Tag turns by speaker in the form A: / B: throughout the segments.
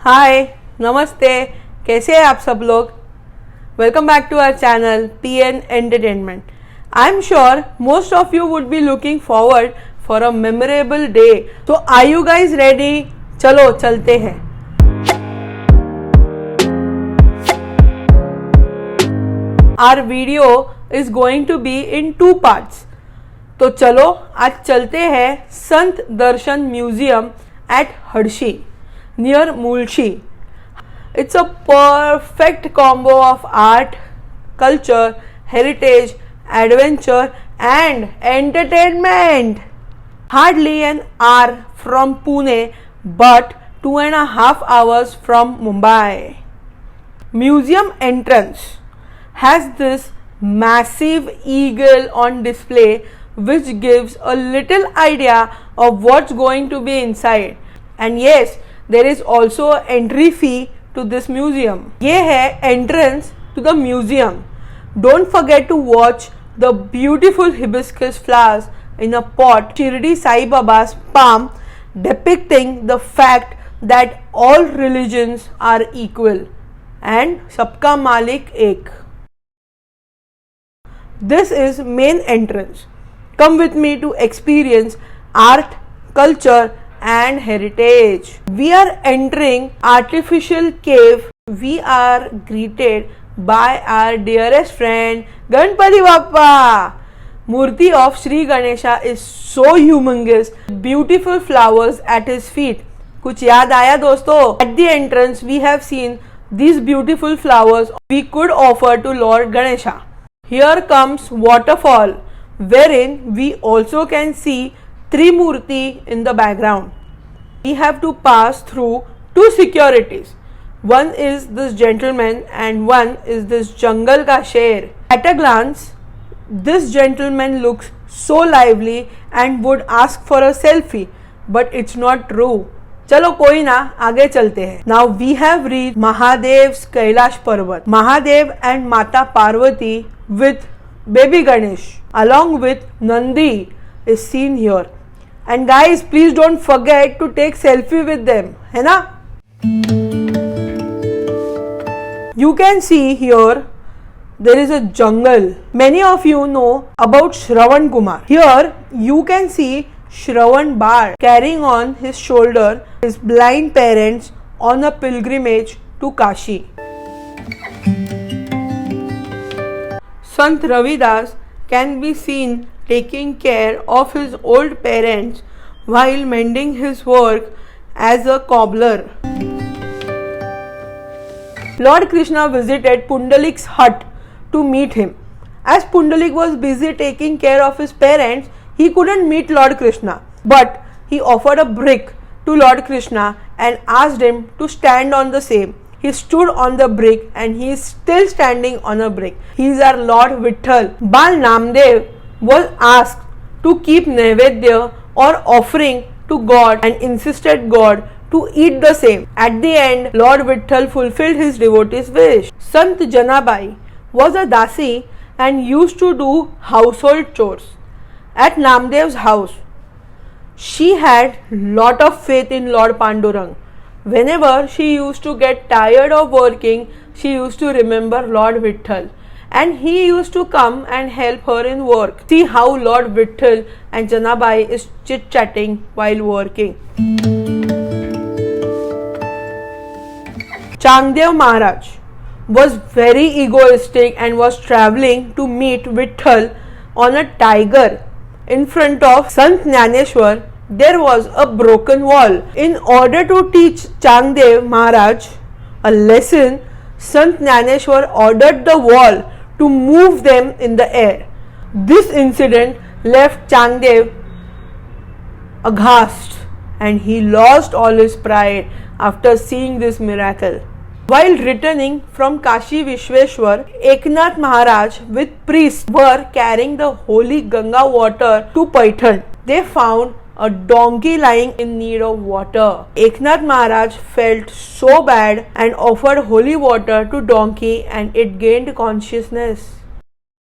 A: हाय नमस्ते, कैसे हैं आप सब लोग। Welcome back to our channel PN entertainment. I am sure most of you would be looking forward for a memorable day. तो आर यू गाइज रेडी? चलो चलते हैं। Our video is going to be in 2 parts. तो चलो आज चलते हैं Sant Darshan museum at Harshi near Mulshi. It's a perfect combo of art, culture, heritage, adventure and entertainment. Hardly an hour from Pune but 2.5 hours from Mumbai. Museum entrance has this massive eagle on display which gives a little idea of what's going to be inside. And yes, there is also entry fee to this museum. ये है entrance to the museum. Don't forget to watch the beautiful hibiscus flowers in a pot, Shirdi Sai Baba's palm, depicting the fact that all religions are equal and सबका मालिक एक. This is main entrance. Come with me to experience art, culture and heritage. We are entering artificial cave. We are greeted by our dearest friend Ganpati Bappa. Murti of Sri Ganesha is so humongous. Beautiful flowers at his feet. कुछ याद आया दोस्तों? At the entrance we have seen these beautiful flowers we could offer to Lord Ganesha. Here comes waterfall, wherein we also can see Trimurti in the background. We have to pass through 2 securities. One is this gentleman and one is this jungle ka sher. At a glance, this gentleman looks so lively and would ask for a selfie, but it's not true. चलो कोई ना, आगे चलते हैं. Now we have reached Mahadev's Kailash Parvat. Mahadev and Mata Parvati with baby Ganesh along with Nandi is seen here. And guys, please don't forget to take selfie with them, है ना? You can see here there is a jungle. Many of you know about Shravan Kumar. Here you can see Shravan Bar carrying on his shoulder his blind parents on a pilgrimage to Kashi. Sant Ravidas can be seen taking care of his old parents while mending his work as a cobbler. Lord Krishna visited Pundalik's hut to meet him. As Pundalik was busy taking care of his parents, he couldn't meet Lord Krishna, but he offered a brick to Lord Krishna and asked him to stand on the same. He stood on the brick and he is still standing on a brick. He is our Lord Vitthal. Bal Namdev was asked to keep Naivedya or offering to God and insisted God to eat the same. At the end, Lord Vitthal fulfilled his devotee's wish. Sant Janabai was a dasi and used to do household chores at Namdev's house. She had lot of faith in Lord Pandurang. Whenever she used to get tired of working, she used to remember Lord Vitthal. And he used to come and help her in work. See how Lord Vitthal and Janabai is chit-chatting while working. Changdev Maharaj was very egoistic and was travelling to meet Vitthal on a tiger. In front of Sant Jnaneshwar, there was a broken wall. In order to teach Changdev Maharaj a lesson, Sant Jnaneshwar ordered the wall to move them in the air. This incident left Changdev aghast and he lost all his pride after seeing this miracle. While returning from Kashi Vishweshwar, Eknath Maharaj with priests were carrying the holy Ganga water to Paithan. They found a donkey lying in need of water. Eknath Maharaj felt so bad and offered holy water to donkey and it gained consciousness.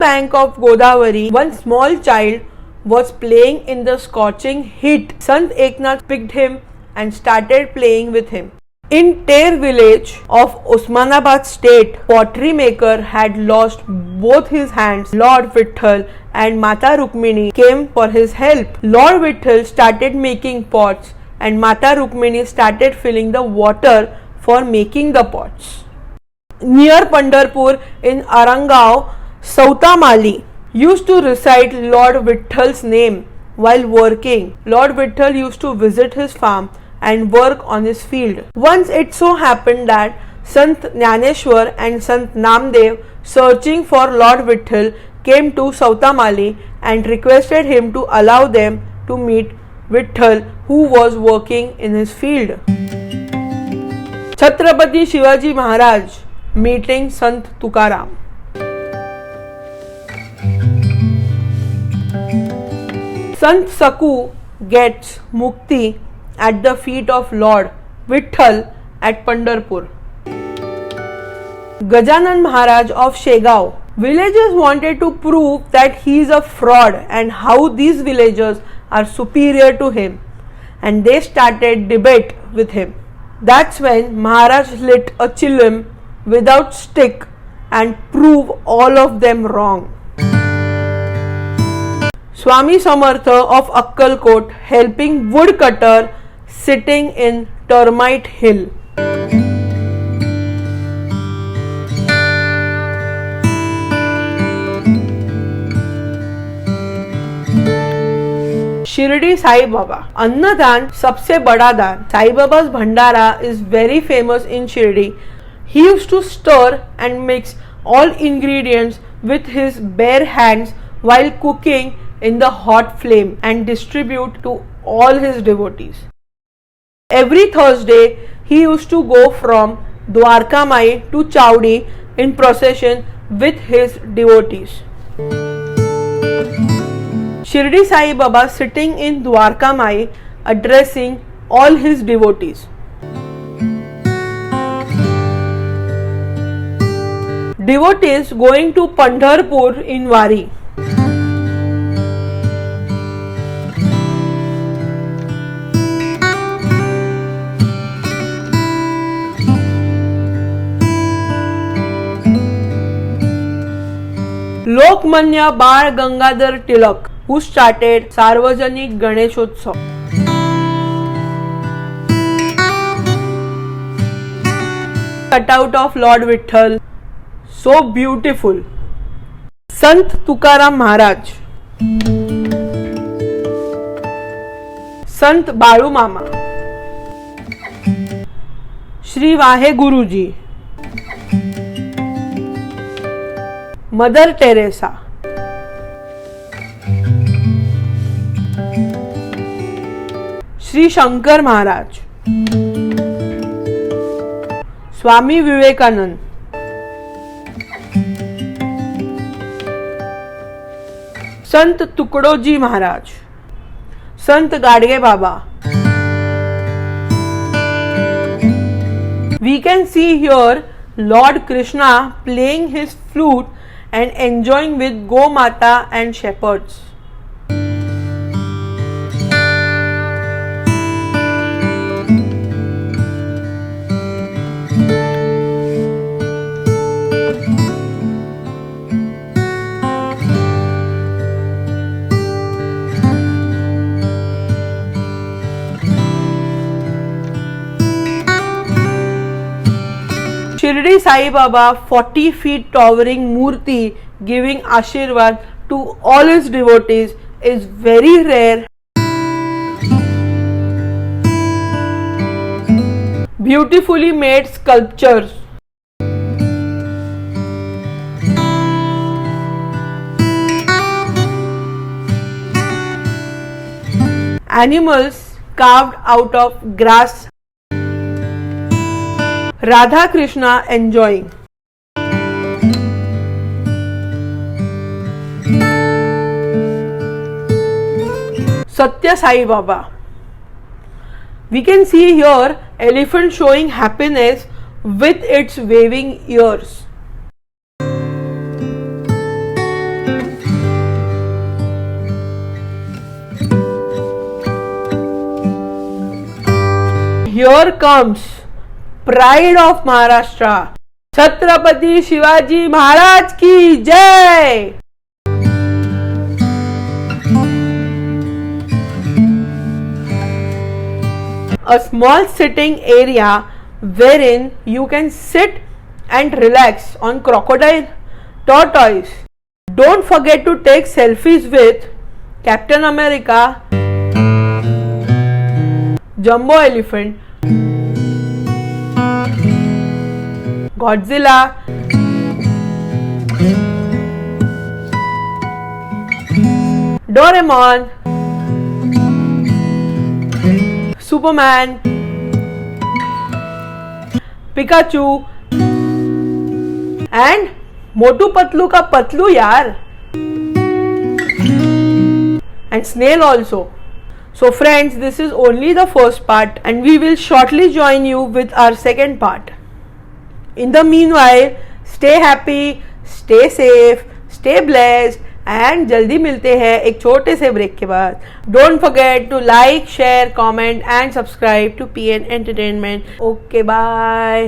A: Bank of Godavari, one small child was playing in the scorching heat. Sant Eknath picked him and started playing with him. In Ter village of Osmanabad state, pottery maker had lost both his hands. Lord Vitthal and Mata Rukmini came for his help. Lord Vitthal started making pots and Mata Rukmini started filling the water for making the pots. Near Pandharpur in Arangao, Sautamali used to recite Lord Vithal's name while working. Lord Vitthal used to visit his farm and work on his field. Once it so happened that Sant Jnaneshwar and Sant Namdev, searching for Lord Vitthal, came to Sautamali and requested him to allow them to meet Vitthal, who was working in his field. Chhatrapati Shivaji Maharaj meeting Sant Tukaram. Sant Saku gets mukti at the feet of Lord Vitthal at Pandharpur. Gajanan Maharaj of Shegao. Villagers wanted to prove that he is a fraud and how these villagers are superior to him, and they started debate with him. That's when Maharaj lit a chilim without stick and proved all of them wrong. Swami Samartha of Akkalkot helping woodcutter sitting in termite hill. Shirdi Sai Baba. Annadan सबसे बड़ा दान. Sai Baba's Bhandara is very famous in Shirdi. He used to stir and mix all ingredients with his bare hands while cooking in the hot flame and distribute to all his devotees. Every Thursday, he used to go from Dwarka Mai to Chowdi in procession with his devotees. Shirdi Sai Baba sitting in Dwarka Mai addressing all his devotees. Devotees going to Pandharpur in Wari. Lokmanya Bal Gangadhar Tilak, who started Sarvajanik Ganeshotsav. Cutout of Lord Vitthal, so beautiful. Sant Tukaram Maharaj. Sant Balu Mama. Shri Vahe Guruji. Mother Teresa. Shri Shankar Maharaj. Swami Vivekanand. Sant Tukdoji Maharaj. Sant Gadge Baba. We can see here Lord Krishna playing his flute and enjoying with Gomata and shepherds. Shirdi Sai Baba, 40 feet towering Murti, giving Ashirwad to all his devotees is very rare. Beautifully made sculptures. Animals carved out of grass. Radha Krishna enjoying. Satya Sai Baba. We can see here elephant showing happiness with its waving ears. Here comes pride of Maharashtra. Chhatrapati Shivaji Maharaj की जय। A small sitting area wherein you can sit and relax on crocodile, tortoise. Don't forget to take selfies with Captain America, Jumbo elephant, Godzilla, Doraemon, Superman, Pikachu and Motu Patlu का पतलू यार, and snail also. So friends, this is only the first part and we will shortly join you with our second part. In the meanwhile, stay happy, stay safe, stay blessed and जल्दी मिलते हैं एक छोटे से break के बाद. Don't forget to like, share, comment and subscribe to PN Entertainment. Okay, bye.